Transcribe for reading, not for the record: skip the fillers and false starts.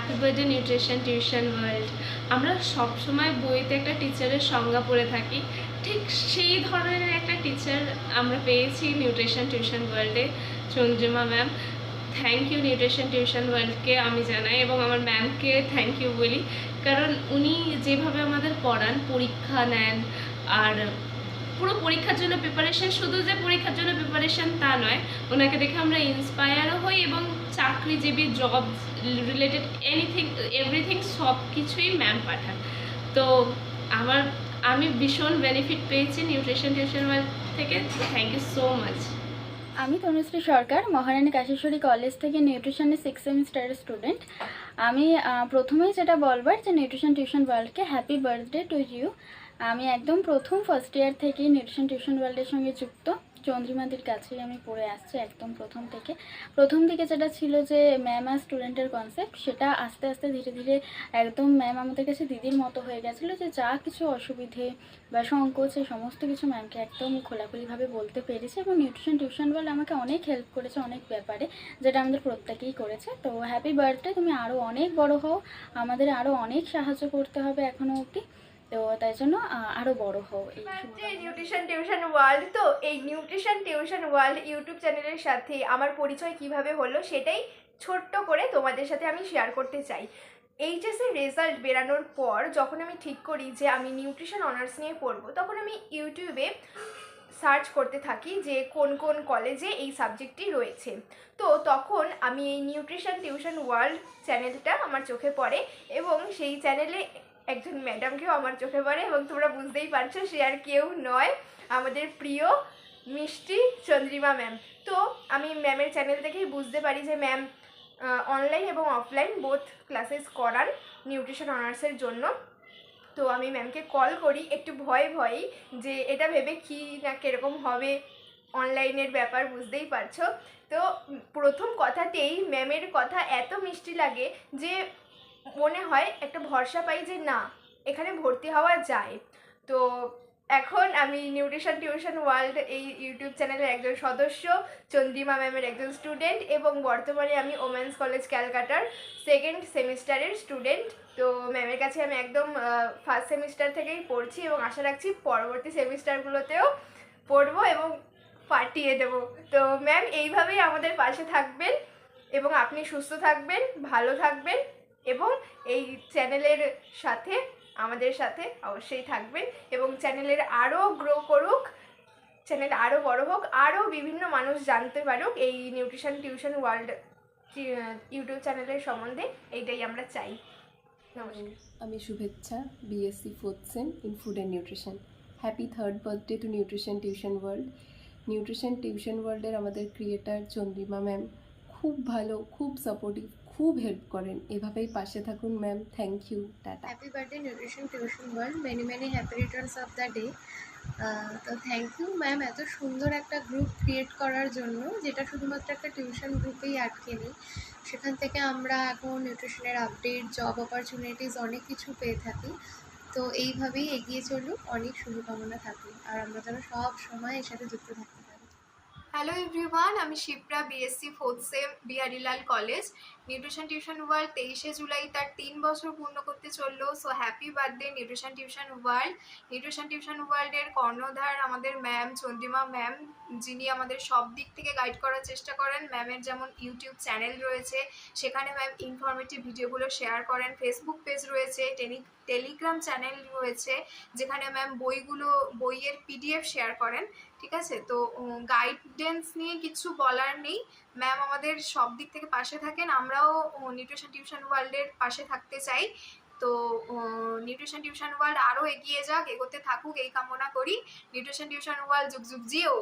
Happy birthday nutrition tuition world. আমরা সবসময় বইতে একটা টিচারের সংজ্ঞা পড়ে থাকি, ঠিক সেই ধরনের একটা টিচার আমরা পেয়েছি নিউট্রিশন টিউশন ওয়ার্ল্ডে, Chandrima ma'am. Thank you nutrition tuition ওয়ার্ল্ডকে আমি জানাই, এবং আমার ম্যামকে থ্যাংক ইউ বলি, কারণ উনি যেভাবে আমাদের পড়ান, পরীক্ষা নেন, আর পুরো পরীক্ষার জন্য প্রিপারেশন, শুধু যে পরীক্ষার জন্য প্রিপারেশন তা নয়, ওনাকে দেখে আমরা ইন্সপায়ারও হই, এবং চাকরিজীবী জব রিলেটেড এনিথিং এভরিথিং সব কিছুই ম্যাম পাঠান। তো আমি ভীষণ বেনিফিট পেয়েছি নিউট্রিশন টিউশন থেকে। Thank you so much. আমি তনুশ্রী সরকার, মহারানী কাশেশ্বরী কলেজ থেকে নিউট্রিশনের 6th সেমিস্টারের স্টুডেন্ট। আমি প্রথমেই যেটা বলবার যে নিউট্রিশন টিউশন ওয়ার্ল্ডকে হ্যাপি বার্থডে টু ইউ। আমি একদম ফার্স্ট ইয়ার থেকেই নিউট্রিশন টিউশন ওয়ার্ল্ডের সঙ্গে যুক্ত। চন্দ্রিমাদির কাছেই আমি পড়ে আসছি একদম প্রথম দিকে যেটা ছিল যে ম্যাম আর স্টুডেন্টের কনসেপ্ট, সেটা আস্তে আস্তে ধীরে ধীরে একদম ম্যাম আমাদের কাছে দিদির মতো হয়ে গেছিলো, যে যা কিছু অসুবিধে বা সংকোচ এই সমস্ত কিছু ম্যামকে একদম খোলাখুলিভাবে বলতে পেরেছে, এবং নিউট্রিশন টিউশন ওয়ার্ল্ড আমাকে অনেক হেল্প করেছে অনেক ব্যাপারে, যেটা আমাদের প্রত্যেকেই করেছে। তো হ্যাপি বার্থডে, তুমি আরও অনেক বড় হও, আমাদের আরও অনেক সাহায্য করতে হবে এখনও অবধি, তো তাই জন্য আরও বড় হও। এই নিউট্রিশন টিউশন ওয়ার্ল্ড, তো এই নিউট্রিশন টিউশন ওয়ার্ল্ড ইউটিউব চ্যানেলের সাথে আমার পরিচয় কিভাবে হলো সেটাই ছোট্ট করে তোমাদের সাথে আমি শেয়ার করতে চাই। এইচএসের রেজাল্ট বেরানোর পর যখন আমি ঠিক করি যে আমি নিউট্রিশন অনার্স নিয়ে পড়বো, তখন আমি ইউটিউবে সার্চ করতে থাকি যে কোন কোন কলেজে এই সাবজেক্টটি রয়েছে। তো তখন আমি এই নিউট্রিশন টিউশন ওয়ার্ল্ড চ্যানেলটা আমার চোখে পড়ে, এবং সেই চ্যানেলে একজন ম্যাডামকেও আমার চোখে পড়ে, এবং তোমরা বুঝতেই পারছো সে আর কেউ নয়, আমাদের প্রিয় মিষ্টি চন্দ্রিমা ম্যাম। তো আমি ম্যামের চ্যানেল থেকেই বুঝতে পারি যে ম্যাম অনলাইন এবং অফলাইন বোথ ক্লাসেস করান নিউট্রিশন অনার্সের জন্য। তো আমি ম্যামকে কল করি একটু ভয়েই, যে এটা ভেবে কি না কীরকম হবে, অনলাইনের ব্যাপার বুঝতেই পারছো। তো প্রথম কথাতেই ম্যামের কথা এত মিষ্টি লাগে যে মনে হয় একটা ভরসা পাই যে না, এখানে ভর্তি হওয়া যায়। তো এখন আমি নিউট্রিশন টিউশন ওয়ার্ল্ড এই ইউটিউব চ্যানেলের একজন সদস্য, চন্দ্রিমা ম্যামের একজন স্টুডেন্ট, এবং বর্তমানে আমি ওমেন্স কলেজ ক্যালকাটার 2nd সেমিস্টারের স্টুডেন্ট। তো ম্যামের কাছে আমি একদম ফার্স্ট সেমিস্টার থেকেই পড়ছি, এবং আশা রাখছি পরবর্তী সেমিস্টারগুলোতেও পড়বো এবং পাঠিয়ে দেবো। তো ম্যাম এইভাবেই আমাদের পাশে থাকবেন, এবং আপনি সুস্থ থাকবেন, ভালো থাকবেন, এবং এই চ্যানেলের সাথে আমাদের সাথে অবশ্যই থাকবেন, এবং চ্যানেলের আরও গ্রো করুক, চ্যানেল আরও বড় হোক, আরও বিভিন্ন মানুষ জানতে পারুক এই নিউট্রিশন টিউশন ওয়ার্ল্ড ইউটিউব চ্যানেলের সম্বন্ধে। এইটাই আমরা চাই। আমি শুভেচ্ছা, BSc 4th same in food and nutrition. Happy 3rd birthday to nutrition tuition world. Nutrition tuition ওয়ার্ল্ডের আমাদের ক্রিয়েটার চন্দ্রিমা ম্যাম খুব ভালো, খুব সাপোর্টিভ, খুব হেল্প করেন। এভাবেই পাশে থাকুন ma'am. Thank you, tata. Happy birthday nutrition tuition world, many happy returns of the day. তো থ্যাংক ইউ ম্যাম এত সুন্দর একটা গ্রুপ ক্রিয়েট করার জন্য, যেটা শুধুমাত্র একটা টিউশন গ্রুপেই আটকে নেই। সেখান থেকে আমরা এখন নিউট্রিশনের আপডেট, জব অপরচুনিটিস অনেক কিছু পেয়ে থাকি। তো এইভাবেই এগিয়ে চলুক, অনেক শুভকামনা থাকুক, আর আমরা যেন সব সময় এর সাথে যুক্ত থাকতে পারি। হ্যালো এভরিওয়ান, আমি Shipra, BSc 4th sem, Biharilal college. Nutrition tuition world 23শে জুলাই তার 3 বছর পূর্ণ করতে চললো। So happy birthday nutrition tuition world. Nutrition tuition ওয়ার্ল্ডের কর্ণধার আমাদের ম্যাম চন্দ্রিমা ম্যাম, যিনি আমাদের সব দিক থেকে গাইড করার চেষ্টা করেন। ম্যামের যেমন ইউটিউব চ্যানেল রয়েছে, সেখানে ম্যাম ইনফরমেটিভ ভিডিওগুলো শেয়ার করেন। ফেসবুক পেজ রয়েছে, টেলিগ্রাম চ্যানেল রয়েছে, যেখানে ম্যাম বইয়ের পিডিএফ শেয়ার করেন। ঠিক আছে, তো গাইডেন্স নিয়ে কিছু বলার নেই, ম্যাম আমাদের সব দিক থেকে পাশে থাকেন। আমরাও নিউট্রিশন টিউশন ওয়ার্ল্ডের পাশে থাকতে চাই। তো নিউট্রিশন টিউশন ওয়ার্ল্ড আরও এগিয়ে যাক, এগোতে থাকুক, এই কামনা করি। নিউট্রিশন টিউশন ওয়ার্ল্ড যুগ যুগ জিও।